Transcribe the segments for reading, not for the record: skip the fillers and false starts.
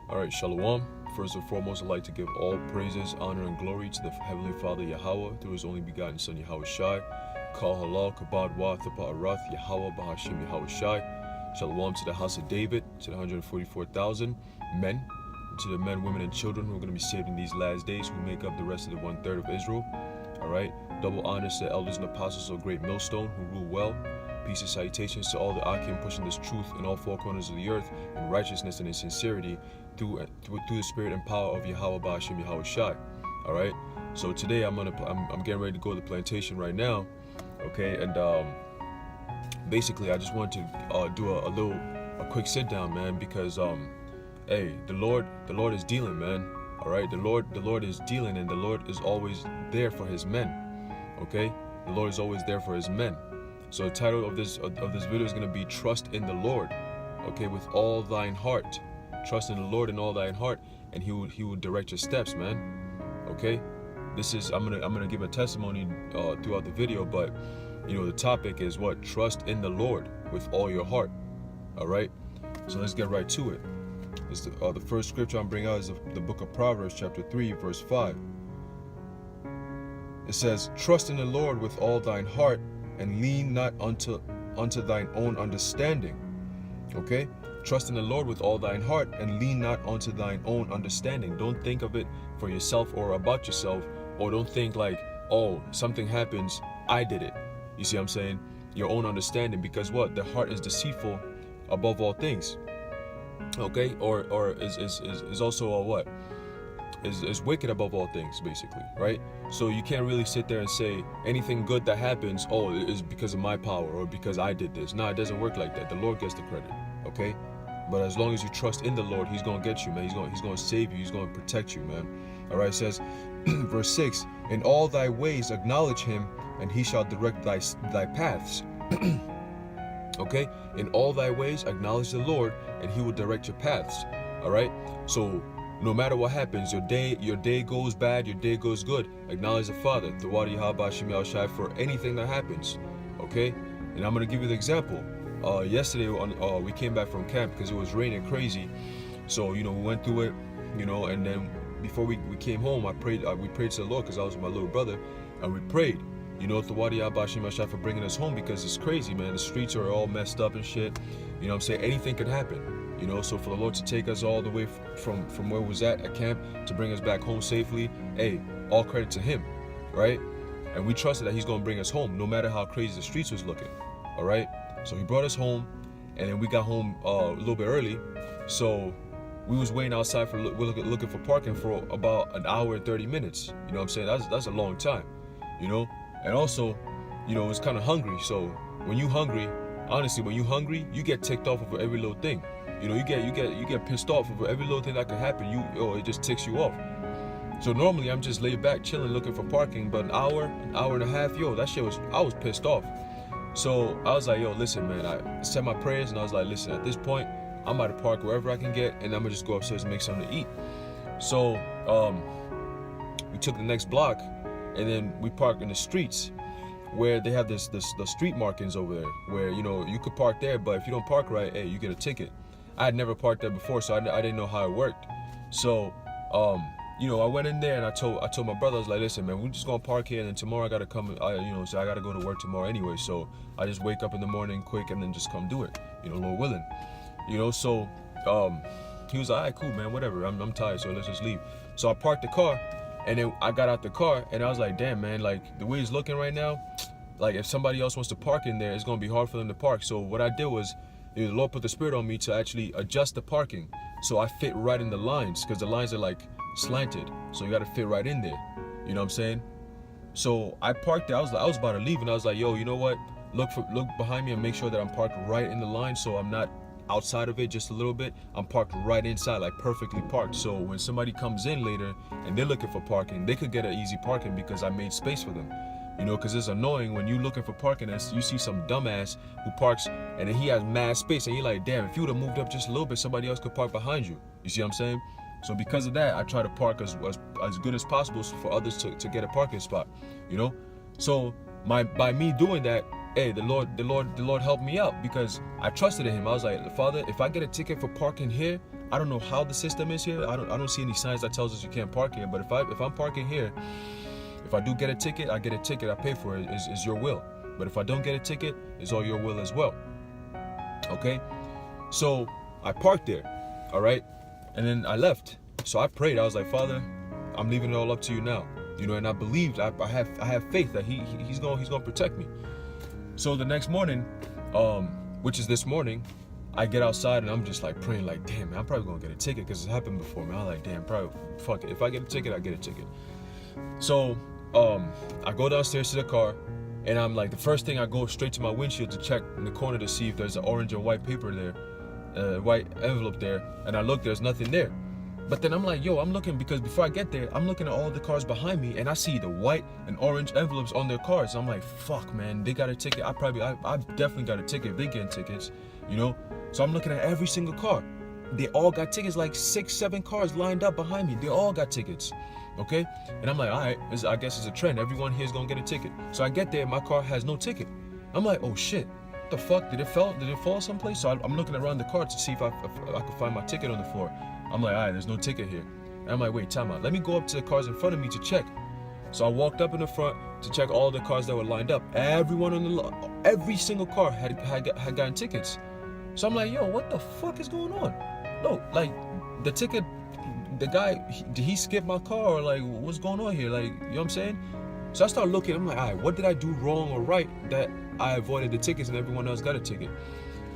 All right, Shalom. First and foremost, I'd like to give all praises, honor, and glory to the Heavenly Father Yahweh, through His only begotten Son Yahweh Shai. Kal Halal, Kabad Wa, Thapa Arath, Yahweh, Bahashim Yahweh Shai. Shalom to the house of David, to the 144,000 men, and to the men, women, and children who are going to be saved in these last days, who make up the rest of the 1/3 of Israel. All right, double honors to the elders and apostles of Great Millstone who rule well. Peace and salutations to all the Akim pushing this truth in all four corners of the earth in righteousness and in sincerity through the spirit and power of Yahweh Ba'ashim Yahweh Shai. All right. So today I'm getting ready to go to the plantation right now. Okay, and basically I just wanted to do a quick sit down, man, because hey, the Lord is dealing, man. All right, the Lord is dealing, and the Lord is always there for His men. Okay, the Lord is always there for His men. So the title of this video is going to be Trust in the Lord, okay, with all thine heart. Trust in the Lord in all thine heart, and He will direct your steps, man. Okay, I'm gonna give a testimony throughout the video, but you know the topic is what? Trust in the Lord with all your heart. All right, so let's get right to it. The first scripture I'm bringing out is the book of Proverbs, chapter 3, verse 5. It says, "Trust in the Lord with all thine heart, and lean not unto thine own understanding." Okay, trust in the Lord with all thine heart, and lean not unto thine own understanding. Don't think of it for yourself or about yourself, or don't think like, oh, something happens, I did it. You see what I'm saying? Your own understanding, because what? The heart is deceitful above all things. Okay, or is also a what? Is wicked above all things, basically, right? So you can't really sit there and say anything good that happens, oh, it is because of my power or because I did this. No, it doesn't work like that. The Lord gets the credit, okay? But as long as you trust in the Lord, He's gonna get you, man. He's gonna save you. He's gonna protect you, man. All right, it says, verse 6, "In all thy ways acknowledge Him, and He shall direct thy paths." Okay, in all thy ways acknowledge the Lord, and He will direct your paths. All right, so no matter what happens, your day goes bad, your day goes good, acknowledge the Father, Thawadi Habashim Yahweh Shai, for anything that happens. Okay, and I'm gonna give you the example. Yesterday we came back from camp because it was raining crazy, so you know we went through it, you know, and then before we came home, we prayed to the Lord because I was with my little brother, and we prayed, you know, Thawadi Habashim Yahweh Shai, for bringing us home, because it's crazy, man. The streets are all messed up and shit. You know what I'm saying? Anything could happen. You know, so for the Lord to take us all the way from where we was at camp to bring us back home safely, hey, all credit to Him, right? And we trusted that He's gonna bring us home, no matter how crazy the streets was looking. All right. So He brought us home, and then we got home a little bit early, so we was waiting outside for looking for parking for about an hour and 30 minutes. You know what I'm saying? That's a long time, you know. And also, you know, it was kind of hungry. So when you hungry, honestly, when you hungry, you get ticked off over every little thing. You know, you get pissed off over every little thing that could happen. It just ticks you off. So normally I'm just laid back, chilling, looking for parking. But an hour and a half, I was pissed off. So I was like, yo, listen, man. I said my prayers, and I was like, listen, at this point, I'm about to park wherever I can get, and I'm gonna just go upstairs and make something to eat. So we took the next block, and then we parked in the streets, where they have the street markings over there, where, you know, you could park there, but if you don't park right, hey, you get a ticket. I had never parked there before, so I didn't know how it worked. So, you know, I went in there and I told my brother, I was like, listen, man, we're just gonna park here, and then tomorrow I gotta come, so I gotta go to work tomorrow anyway. So I just wake up in the morning quick and then just come do it, you know, Lord willing. You know, so he was like, all right, cool, man, whatever. I'm tired, so let's just leave. So I parked the car, and then I got out the car, and I was like, damn, man, like the way it's looking right now, like if somebody else wants to park in there, it's gonna be hard for them to park. So what I did was, the Lord put the Spirit on me to actually adjust the parking, so I fit right in the lines, because the lines are like slanted, so you got to fit right in there. You know what I'm saying? So I parked there. I was about to leave, and I was like, yo, you know what? Look behind me and make sure that I'm parked right in the line, so I'm not outside of it just a little bit. I'm parked right inside, like perfectly parked. So when somebody comes in later and they're looking for parking, they could get an easy parking because I made space for them. You know, because it's annoying when you looking for parking and you see some dumbass who parks and then he has mad space, and you're like, damn, if you would have moved up just a little bit, somebody else could park behind you. You see what I'm saying? So because of that, I try to park as good as possible for others to get a parking spot, you know? So by me doing that, hey, the Lord helped me out, because I trusted in Him. I was like, Father, if I get a ticket for parking here, I don't know how the system is here. I don't see any signs that tells us you can't park here. But if I'm parking here, if I do get a ticket, I get a ticket. I pay for it. Is your will. But if I don't get a ticket, it's all your will as well. Okay. So I parked there. All right. And then I left. So I prayed. I was like, Father, I'm leaving it all up to you now. You know, and I believed. I have faith that he's gonna protect me. So the next morning, which is this morning, I get outside and I'm just like praying, like, damn, man, I'm probably gonna get a ticket because it's happened before, man. I'm like, damn, probably, fuck it. If I get a ticket, I get a ticket. So I go downstairs to the car, and I'm like, the first thing, I go straight to my windshield to check in the corner to see if there's an orange and white paper there, white envelope there, and I look, there's nothing there. But then I'm like, yo, I'm looking, because before I get there, I'm looking at all the cars behind me, and I see the white and orange envelopes on their cars. I'm like, fuck, man, they got a ticket. I definitely got a ticket if they getting tickets, you know? So I'm looking at every single car. They all got tickets, like 6-7 cars lined up behind me. They all got tickets, okay? And I'm like, all right, I guess it's a trend. Everyone here is gonna get a ticket. So I get there, my car has no ticket. I'm like, oh shit, what the fuck? Did it fall someplace? So I'm looking around the car to see if I could find my ticket on the floor. I'm like, all right, there's no ticket here. And I'm like, wait, time out. Let me go up to the cars in front of me to check. So I walked up in the front to check all the cars that were lined up. Everyone on the lot, every single car had gotten tickets. So I'm like, yo, what the fuck is going on? No, like, the ticket, the guy, did he skip my car, or like, what's going on here? Like, you know what I'm saying? So I started looking, I'm like, all right, what did I do wrong or right that I avoided the tickets and everyone else got a ticket?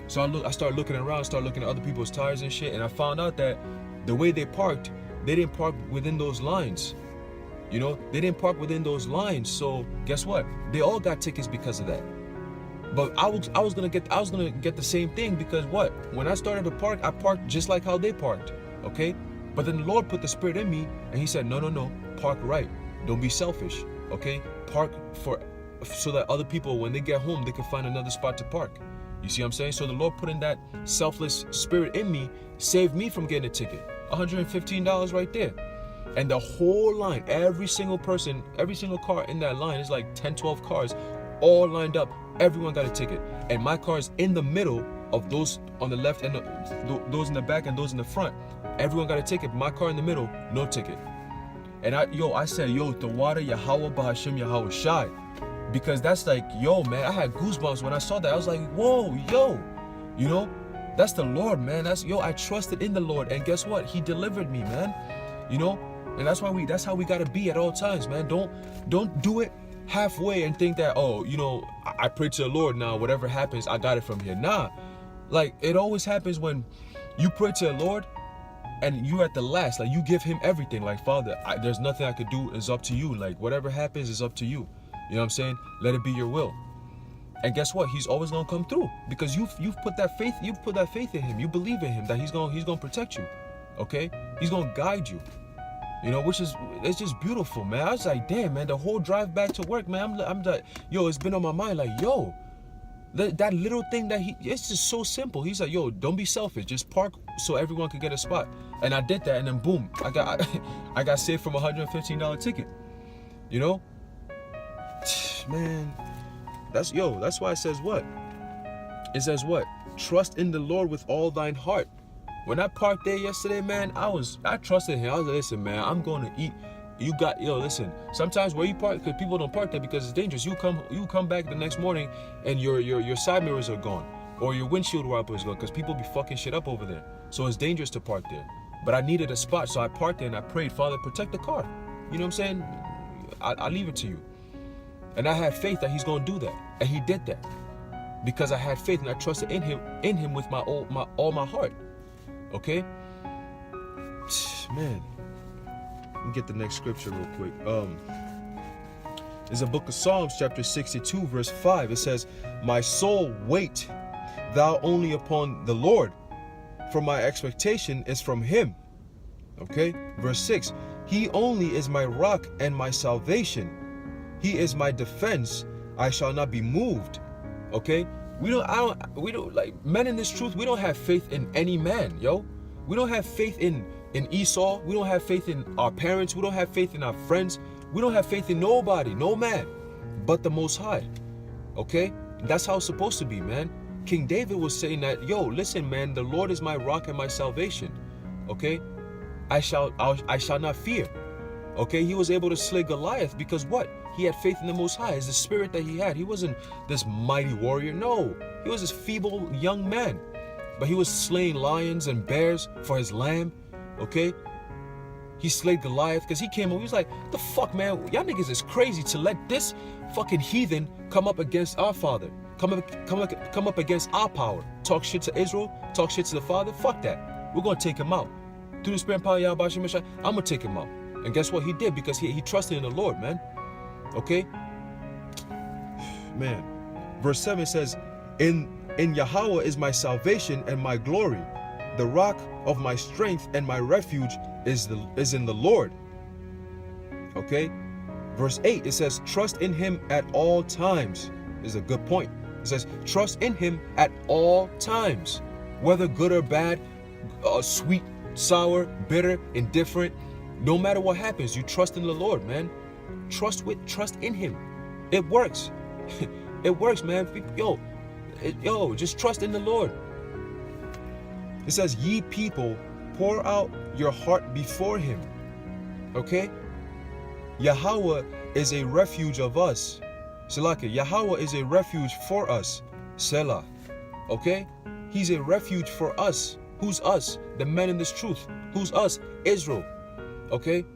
So I started looking around, started looking at other people's tires and shit, and I found out that the way they parked, they didn't park within those lines. You know, they didn't park within those lines. So guess what? They all got tickets because of that. But I was gonna get the same thing, because what? When I started to park, I parked just like how they parked. Okay? But then the Lord put the Spirit in me, and He said, no, park right. Don't be selfish. Okay? Park so that other people, when they get home, they can find another spot to park. You see what I'm saying? So the Lord put in that selfless spirit in me, saved me from getting a ticket. $115 right there. And the whole line, every single person, every single car in that line, is like 10, 12 cars, all lined up. Everyone got a ticket. And my car is in the middle of those on the left, and those in the back and those in the front. Everyone got a ticket. My car in the middle, no ticket. And I said, yo, the water, Yahweh Bahashim Yahweh Shai. Because that's like, yo, man, I had goosebumps when I saw that. I was like, whoa, yo, you know, that's the Lord, man. I trusted in the Lord, and guess what? He delivered me, man. You know, and that's how we gotta be at all times, man. Don't do it halfway and think that, oh, you know, I pray to the Lord now, whatever happens, I got it from here. Nah, like, it always happens when you pray to the Lord and you at the last, like, you give Him everything. Like, Father, there's nothing I could do. It's up to you. Like, whatever happens is up to you. You know what I'm saying? Let it be your will. And guess what? He's always gonna come through, because you've put that faith in Him. You believe in Him that He's gonna protect you. Okay? He's gonna guide you. You know, it's just beautiful, man. I was like, damn, man, the whole drive back to work, man, I'm like, yo, it's been on my mind, like, yo, that little thing that it's just so simple. He's like, yo, don't be selfish, just park so everyone can get a spot. And I did that, and then boom, I got saved from a $115 ticket. You know? Man, that's why it says what? It says what? Trust in the Lord with all thine heart. When I parked there yesterday, man, I trusted Him. I was like, listen, man, I'm going to eat. Listen, sometimes where you park, because people don't park there because it's dangerous. You come back the next morning and your side mirrors are gone, or your windshield wiper is gone, because people be fucking shit up over there. So it's dangerous to park there. But I needed a spot, so I parked there and I prayed, Father, protect the car. You know what I'm saying? I leave it to you. And I had faith that He's going to do that. And He did that. Because I had faith and I trusted in Him with all my heart. Okay? Man. Let me get the next scripture real quick. It's a book of Psalms, chapter 62, verse 5. It says, my soul, wait thou only upon the Lord, for my expectation is from Him. Okay? Verse 6. He only is my rock and my salvation. He is my defense. I shall not be moved. Okay? We don't like, men in this truth, we don't have faith in any man, yo. We don't have faith in Esau. We don't have faith in our parents. We don't have faith in our friends. We don't have faith in nobody, no man, but the Most High. Okay? That's how it's supposed to be, man. King David was saying that, yo, listen, man, the Lord is my rock and my salvation. Okay, I shall not fear. Okay, he was able to slay Goliath because what? He had faith in the Most High. It's the spirit that he had. He wasn't this mighty warrior. No, he was this feeble young man. But he was slaying lions and bears for his lamb. Okay, he slayed Goliath because he came over. He was like, the fuck, man? Y'all niggas is crazy to let this fucking heathen come up against our father. Come up against our power. Talk shit to Israel. Talk shit to the father. Fuck that. We're going to take him out. Through the spirit and power of Yahweh Shem Messiah, I'm going to take him out. And guess what? He did because he trusted in the Lord, man. Okay? Man. Verse 7 says, In Yahweh is my salvation and my glory. The rock of my strength and my refuge is in the Lord. Okay? Verse 8, it says, trust in him at all times. This is a good point. It says, trust in him at all times. Whether good or bad, sweet, sour, bitter, indifferent, no matter what happens, you trust in the Lord, man. Trust in him. It works. It works, man. Yo, just trust in the Lord. It says, ye people, pour out your heart before him. Okay? Yahweh is a refuge of us. Selaka, Yahweh is a refuge for us. Selah. Okay? He's a refuge for us. Who's us? The men in this truth. Who's us? Israel. Okay?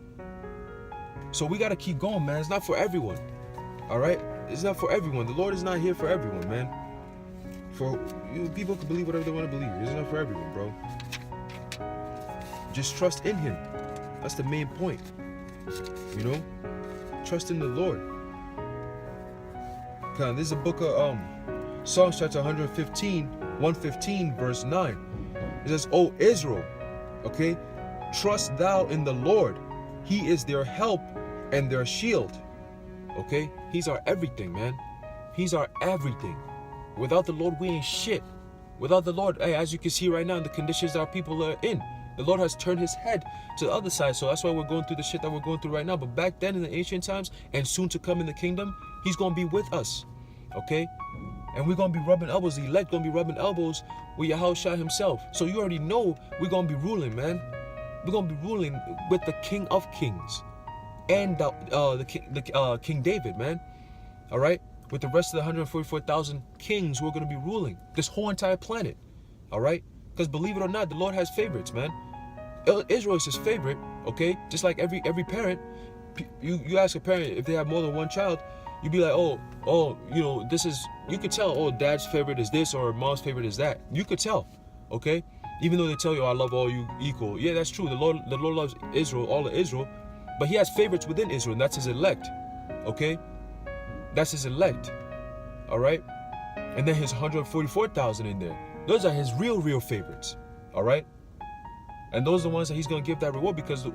So we got to keep going, man. It's not for everyone. All right? It's not for everyone. The Lord is not here for everyone, man. People can believe whatever they want to believe. It's not for everyone, bro. Just trust in him. That's the main point. You know? Trust in the Lord. Okay, this is a book of Psalms chapter 115, verse 9. It says, O Israel, okay, trust thou in the Lord. He is their help and their shield. Okay? He's our everything, man. He's our everything. Without the Lord, we ain't shit. Without the Lord, hey, as you can see right now in the conditions our people are in, the Lord has turned his head to the other side. So that's why we're going through the shit that we're going through right now. But back then in the ancient times and soon to come in the kingdom, he's going to be with us. Okay? And we're going to be rubbing elbows. The elect going to be rubbing elbows with Yahushua himself. So you already know we're going to be ruling, man. We're going to be ruling with the King of Kings and King David, man. All right? With the rest of the 144,000 kings who are going to be ruling this whole entire planet. All right? Because believe it or not, the Lord has favorites, man. Israel is his favorite, okay? Just like every parent. You ask a parent if they have more than one child, you'd be like, oh, you know, this is, you could tell, oh, dad's favorite is this or mom's favorite is that. You could tell, okay? Even though they tell you, I love all you equal. Yeah, that's true. The Lord loves Israel, all of Israel. But he has favorites within Israel, and that's his elect, okay? That's his elect, all right? And then his 144,000 in there. Those are his real favorites, all right? And those are the ones that he's going to give that reward because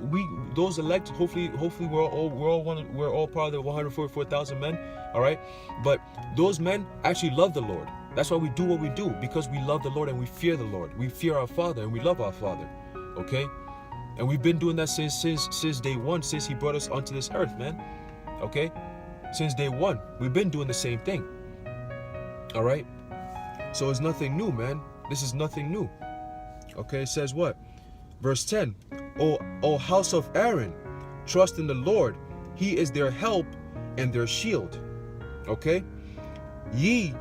those elect, hopefully we're all part of the 144,000 men, all right? But those men actually love the Lord. That's why we do what we do, because we love the Lord and we fear the Lord. We fear our Father and we love our Father, okay? And we've been doing that since day one, since he brought us onto this earth, man, okay? Since day one, we've been doing the same thing, all right? So it's nothing new, man. This is nothing new, okay? It says what? Verse 10, O house of Aaron, trust in the Lord. He is their help and their shield. Okay? Ye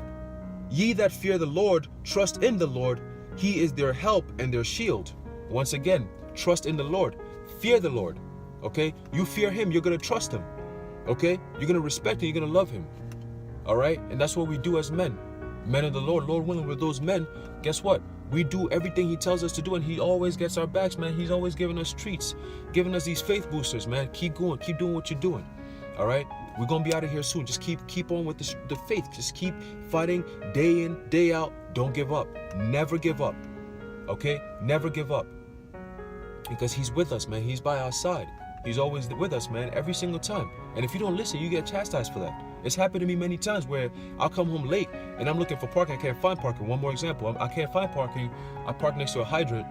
that fear the Lord, trust in the Lord. He is their help and their shield. Once again, trust in the Lord. Fear the Lord. Okay? You fear him, you're going to trust him. Okay? You're going to respect him, you're going to love him. All right? And that's what we do as men. Men of the Lord. Lord willing, with those men, guess what? We do everything he tells us to do, and he always gets our backs, man. He's always giving us treats, giving us these faith boosters, man. Keep going, keep doing what you're doing. All right, we're gonna be out of here soon. Just keep on with the faith. Just keep fighting day in, day out. Don't give up. Never give up. Okay, never give up, because he's with us, man. He's by our side. He's always with us, man. Every single time. And if you don't listen, you get chastised for that. It's happened to me many times where I'll come home late and I'm looking for parking. I can't find parking. One more example. I can't find parking. I park next to a hydrant.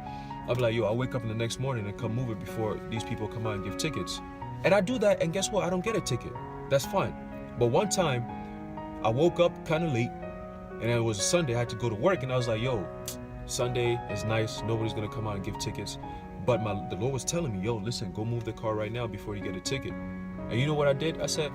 I'll be like, yo, I'll wake up in the next morning and come move it before these people come out and give tickets. And I do that, and guess what? I don't get a ticket. That's fine. But one time, I woke up kind of late, and it was a Sunday. I had to go to work, and I was like, yo, Sunday is nice. Nobody's going to come out and give tickets. But the Lord was telling me, yo, listen, go move the car right now before you get a ticket. And you know what I did? I said,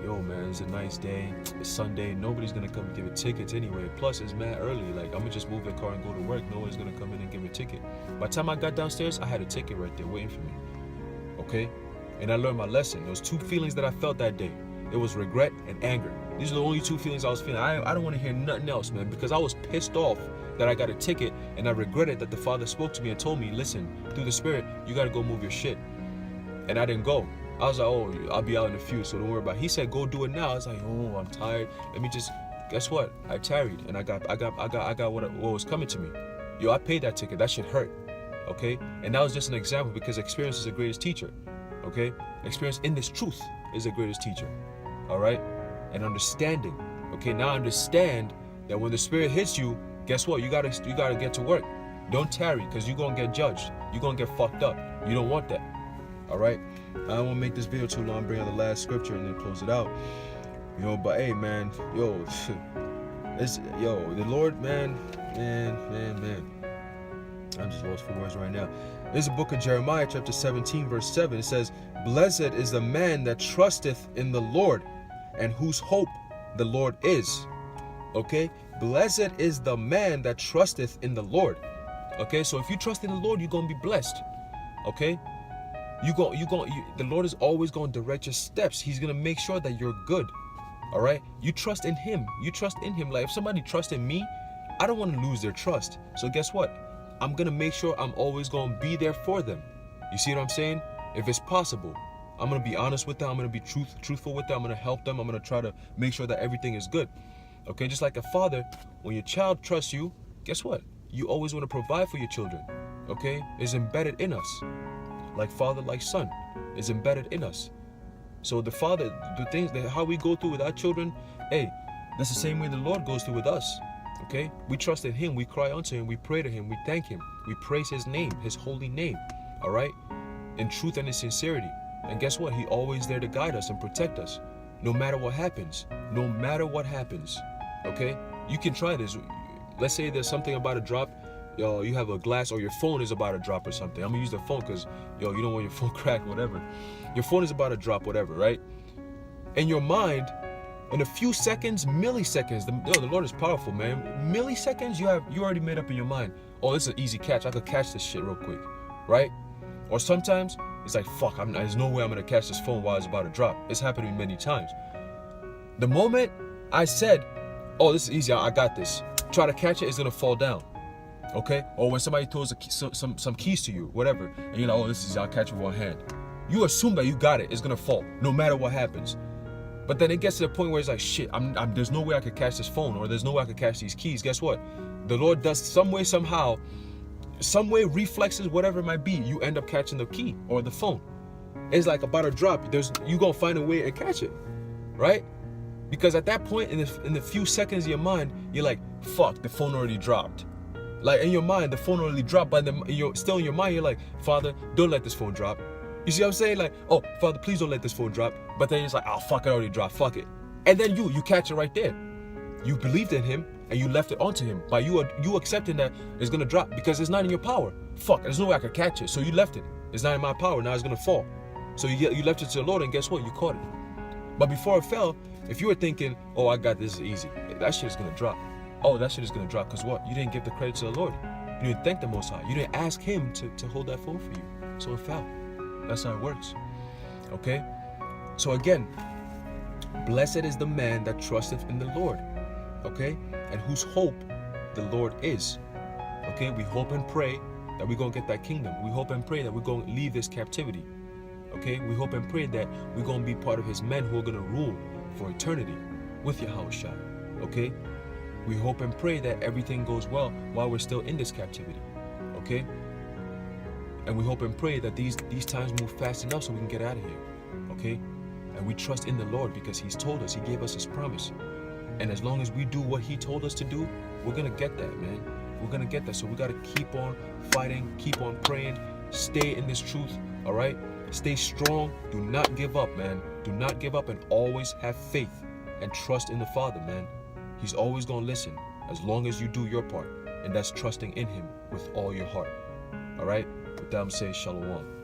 yo, man, it's a nice day. It's Sunday. Nobody's going to come and give me tickets anyway. Plus, it's mad early. Like, I'm going to just move the car and go to work. No one's going to come in and give me a ticket. By the time I got downstairs, I had a ticket right there waiting for me. Okay? And I learned my lesson. Those two feelings that I felt that day. It was regret and anger. These are the only two feelings I was feeling. I don't want to hear nothing else, man, because I was pissed off that I got a ticket, and I regretted that the Father spoke to me and told me, listen, through the Spirit, you got to go move your shit. And I didn't go. I was like, oh, I'll be out in a few, so don't worry about it. He said, go do it now. I was like, oh, I'm tired. Let me just, guess what? I tarried, and I got what was coming to me. Yo, I paid that ticket. That shit hurt. Okay? And that was just an example, because experience is the greatest teacher. Okay? Experience in this truth is the greatest teacher. All right? And understanding. Okay, now understand that when the Spirit hits you, guess what? You gotta get to work. Don't tarry, because you're gonna get judged. You're gonna get fucked up. You don't want that. All right? I don't want to make this video too long, bring out the last scripture and then close it out. You know, but hey, man, yo, the Lord, man. I'm just lost for words right now. There's a book of Jeremiah, chapter 17, verse 7. It says, blessed is the man that trusteth in the Lord, and whose hope the Lord is. Okay? Blessed is the man that trusteth in the Lord. Okay? So if you trust in the Lord, you're going to be blessed. Okay? The Lord is always going to direct your steps. He's going to make sure that you're good. All right? You trust in Him. You trust in Him. Like, if somebody trusts in me, I don't want to lose their trust. So guess what? I'm going to make sure I'm always going to be there for them. You see what I'm saying? If it's possible, I'm going to be honest with them. I'm going to be truthful with them. I'm going to help them. I'm going to try to make sure that everything is good. Okay? Just like a father, when your child trusts you, guess what? You always want to provide for your children. Okay? It's embedded in us. Like father, like son, is embedded in us. So the Father, the things that how we go through with our children, hey, that's the same way the Lord goes through with us. Okay? We trust in Him, we cry unto Him, we pray to Him, we thank Him, we praise His name, His holy name. All right? In truth and in sincerity. And guess what? He's always there to guide us and protect us. No matter what happens. No matter what happens. Okay? You can try this. Let's say there's something about to drop. Yo, you have a glass or your phone is about to drop or something. I'm gonna use the phone because, yo, you don't want your phone cracked, whatever. Your phone is about to drop, whatever, right? In your mind, in a few seconds, milliseconds, the Lord is powerful, man. Milliseconds, you already made up in your mind. Oh, this is an easy catch. I could catch this shit real quick, right? Or sometimes, it's like, fuck, there's no way I'm gonna catch this phone while it's about to drop. It's happened to me many times. The moment I said, oh, this is easy, I got this. Try to catch it, it's gonna fall down. Okay? Or when somebody throws some keys to you, whatever, and you're like, oh, this is, I'll catch it with one hand. You assume that you got it, it's gonna fall, no matter what happens. But then it gets to the point where it's like, shit, there's no way I could catch this phone, or there's no way I could catch these keys. Guess what? The Lord does some way, somehow, some way, reflexes, whatever it might be, you end up catching the key or the phone. It's like about to drop, you gonna find a way to catch it, right? Because at that point, in the few seconds of your mind, you're like, fuck, the phone already dropped. Like in your mind, the phone already dropped, but you're still in your mind, you're like, Father, don't let this phone drop. You see what I'm saying? Like, oh, Father, please don't let this phone drop. But then it's like, oh, fuck, it already dropped, fuck it. And then you catch it right there. You believed in Him and you left it onto Him. By you accepting that it's gonna drop because it's not in your power. Fuck, there's no way I could catch it. So you left it. It's not in my power, now it's gonna fall. So you left it to the Lord, and guess what? You caught it. But before it fell, if you were thinking, oh, I got this, easy, that shit is gonna drop. Oh, that shit is gonna drop, because what? You didn't give the credit to the Lord. You didn't thank the Most High. You didn't ask Him to hold that phone for you. So it fell. That's how it works. Okay? So again, blessed is the man that trusteth in the Lord. Okay? And whose hope the Lord is. Okay? We hope and pray that we're gonna get that kingdom. We hope and pray that we're gonna leave this captivity. Okay? We hope and pray that we're gonna be part of His men who are gonna rule for eternity with Yahushua. Okay? We hope and pray that everything goes well while we're still in this captivity. Okay? And we hope and pray that these times move fast enough so we can get out of here. Okay? And we trust in the Lord because He's told us, He gave us His promise. And as long as we do what He told us to do, we're gonna get that, man. We're gonna get that. So we gotta keep on fighting, keep on praying, stay in this truth, all right? Stay strong. Do not give up, man. Do not give up, and always have faith and trust in the Father, man. He's always gonna listen as long as you do your part, and that's trusting in Him with all your heart. All right? With that, I'm saying shalom.